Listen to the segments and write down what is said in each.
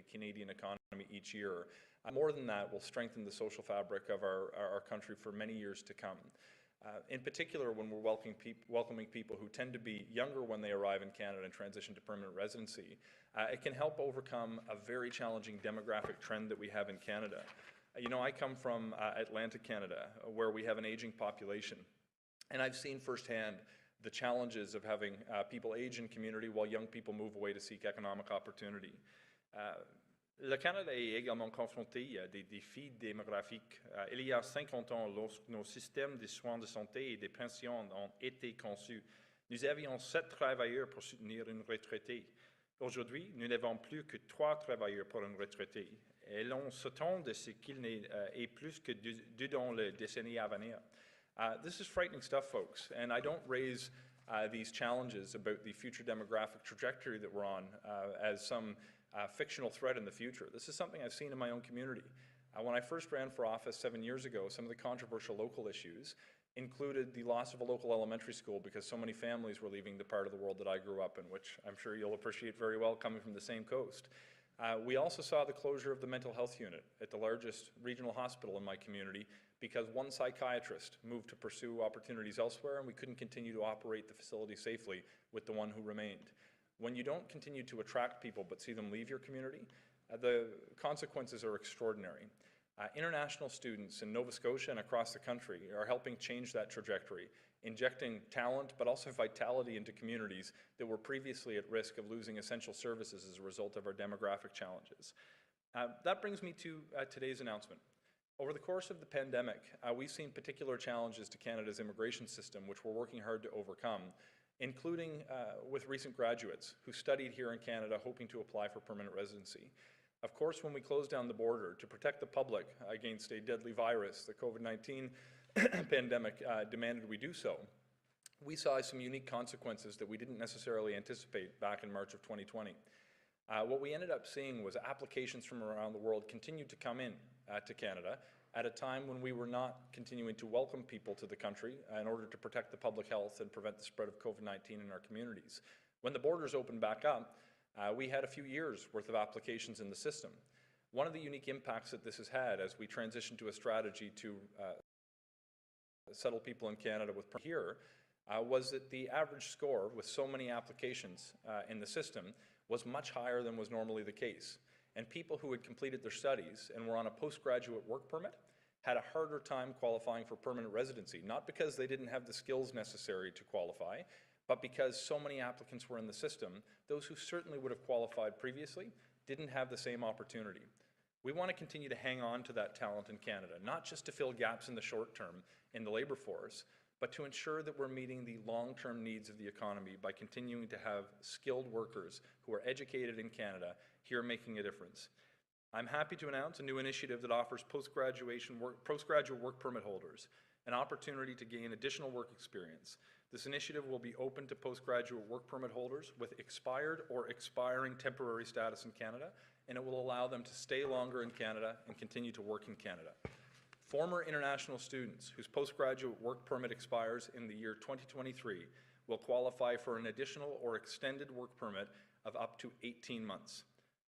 Canadian economy each year. More than that, will strengthen the social fabric of our country for many years to come. In particular, when we're welcoming people who tend to be younger when they arrive in Canada and transition to permanent residency, it can help overcome a very challenging demographic trend that we have in Canada. You know, I come from Atlantic Canada, where we have an aging population, and I've seen firsthand the challenges of having people age in community while young people move away to seek economic opportunity. Le Canada est également confronté à des défis démographiques. Il y a 50 ans, lorsque nos systèmes de soins de santé et de pensions ont été conçus, nous avions 7 travailleurs pour soutenir une retraitée. Aujourd'hui, nous n'avons plus que 3 travailleurs pour une retraitée. Et l'on s'attend de ce qu'il n'ait plus que 2 dans les décennies à venir. This is frightening stuff, folks, and I don't raise these challenges about the future demographic trajectory that we're on as some fictional threat in the future. This is something I've seen in my own community. When I first ran for office 7 years ago, some of the controversial local issues included the loss of a local elementary school because so many families were leaving the part of the world that I grew up in, which I'm sure you'll appreciate very well coming from the same coast. We also saw the closure of the mental health unit at the largest regional hospital in my community because one psychiatrist moved to pursue opportunities elsewhere and we couldn't continue to operate the facility safely with the one who remained. When you don't continue to attract people but see them leave your community, the consequences are extraordinary. International students in Nova Scotia and across the country are helping change that trajectory, injecting talent but also vitality into communities that were previously at risk of losing essential services as a result of our demographic challenges. That brings me to today's announcement. Over the course of the pandemic, we've seen particular challenges to Canada's immigration system, which we're working hard to overcome, including with recent graduates who studied here in Canada hoping to apply for permanent residency. Of course, when we closed down the border to protect the public against a deadly virus, the COVID-19 pandemic demanded we do so, we saw some unique consequences that we didn't necessarily anticipate back in March of 2020. What we ended up seeing was applications from around the world continued to come in to Canada at a time when we were not continuing to welcome people to the country in order to protect the public health and prevent the spread of COVID-19 in our communities. When the borders opened back up, we had a few years worth of applications in the system. One of the unique impacts that this has had as we transition to a strategy to settle people in Canada with here was that the average score with so many applications in the system was much higher than was normally the case. And people who had completed their studies and were on a postgraduate work permit had a harder time qualifying for permanent residency, not because they didn't have the skills necessary to qualify, but because so many applicants were in the system, those who certainly would have qualified previously didn't have the same opportunity. We want to continue to hang on to that talent in Canada, not just to fill gaps in the short term in the labour force, but to ensure that we're meeting the long-term needs of the economy by continuing to have skilled workers who are educated in Canada here making a difference. I'm happy to announce a new initiative that offers postgraduate work permit holders an opportunity to gain additional work experience. This initiative will be open to postgraduate work permit holders with expired or expiring temporary status in Canada, and it will allow them to stay longer in Canada and continue to work in Canada. Former international students whose postgraduate work permit expires in the year 2023 will qualify for an additional or extended work permit of up to 18 months.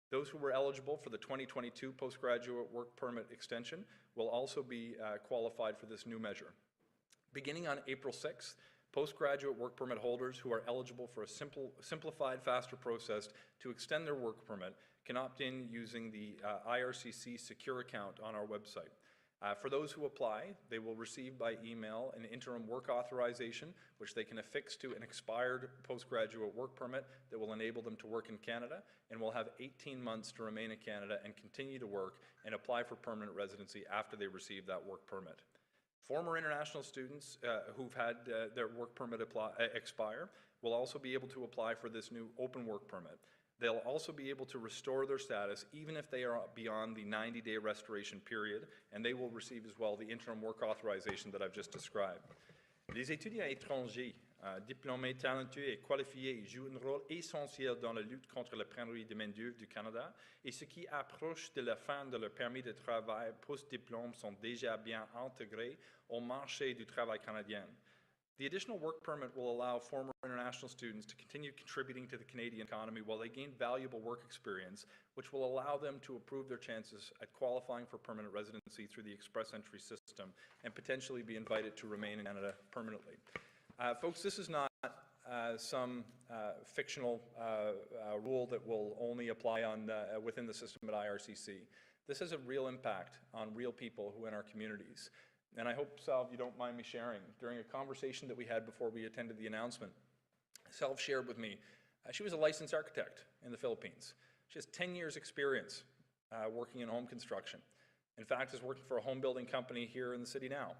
Those who were eligible for the 2022 postgraduate work permit extension will also be qualified for this new measure. Beginning on April 6th, postgraduate work permit holders who are eligible for a simplified, faster process to extend their work permit can opt in using the IRCC secure account on our website. For those who apply, they will receive by email an interim work authorization, which they can affix to an expired postgraduate work permit that will enable them to work in Canada, and will have 18 months to remain in Canada and continue to work and apply for permanent residency after they receive that work permit. Former international students who've had their work permit expire will also be able to apply for this new open work permit. They'll also be able to restore their status even if they are beyond the 90-day restoration period, and they will receive as well the interim work authorization that I've just described. Les étudiants étrangers, diplômés, talentueux et qualifiés jouent un rôle essentiel dans la lutte contre la pénurie de main-d'œuvre du Canada, et ceux qui approchent de la fin de leur permis de travail post-diplôme sont déjà bien intégrés au marché du travail canadien. The additional work permit will allow former international students to continue contributing to the Canadian economy while they gain valuable work experience, which will allow them to improve their chances at qualifying for permanent residency through the express entry system and potentially be invited to remain in Canada permanently. Folks, this is not some fictional rule that will only apply within the system at IRCC. This has a real impact on real people who in our communities. And I hope, Salve, you don't mind me sharing. During a conversation that we had before we attended the announcement, Salve shared with me, she was a licensed architect in the Philippines. She has 10 years experience working in home construction. In fact, is working for a home building company here in the city now.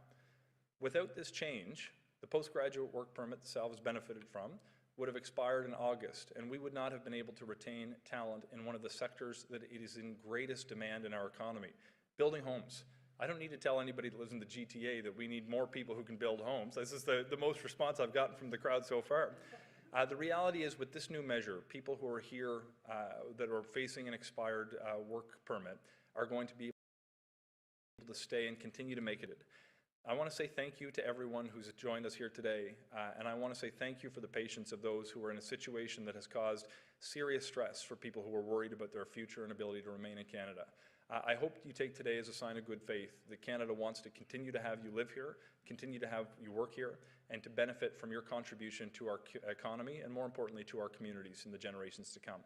Without this change, the postgraduate work permit that Salve has benefited from would have expired in August, and we would not have been able to retain talent in one of the sectors that it is in greatest demand in our economy, building homes. I don't need to tell anybody that lives in the GTA that we need more people who can build homes. This is the most response I've gotten from the crowd so far. The reality is, with this new measure, people who are here that are facing an expired work permit are going to be able to stay and continue to make it. I want to say thank you to everyone who's joined us here today, and I want to say thank you for the patience of those who are in a situation that has caused serious stress for people who are worried about their future and ability to remain in Canada. I hope you take today as a sign of good faith that Canada wants to continue to have you live here, continue to have you work here, and to benefit from your contribution to our economy and, more importantly, to our communities in the generations to come.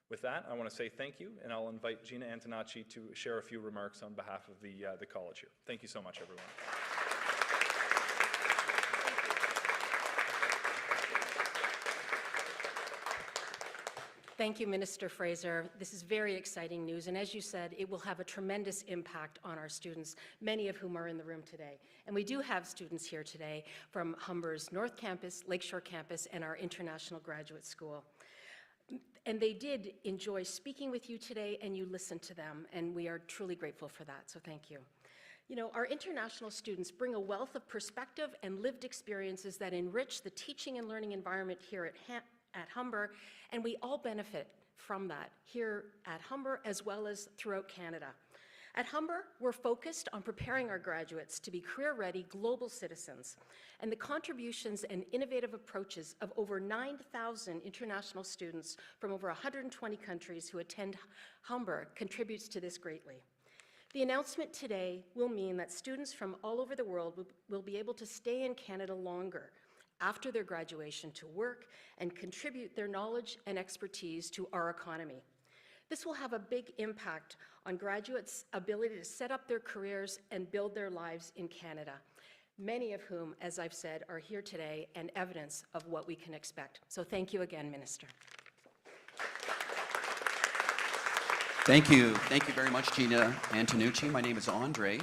With that, I want to say thank you, and I'll invite Gina Antonacci to share a few remarks on behalf of the college here. Thank you so much, everyone. Thank you, Minister Fraser. This is very exciting news, and as you said, it will have a tremendous impact on our students, many of whom are in the room today. And we do have students here today from Humber's North Campus, Lakeshore Campus, and our International Graduate School. And they did enjoy speaking with you today, and you listened to them, and we are truly grateful for that, so thank you. You know, our international students bring a wealth of perspective and lived experiences that enrich the teaching and learning environment here at Humber, and we all benefit from that here at Humber as well as throughout Canada. At Humber, we're focused on preparing our graduates to be career-ready global citizens, and the contributions and innovative approaches of over 9,000 international students from over 120 countries who attend Humber contributes to this greatly. The announcement today will mean that students from all over the world will be able to stay in Canada longer after their graduation to work and contribute their knowledge and expertise to our economy. This will have a big impact on graduates' ability to set up their careers and build their lives in Canada, many of whom, as I've said, are here today and evidence of what we can expect. So thank you again, Minister. Thank you. Thank you very much, Gina Antonacci. My name is Andre.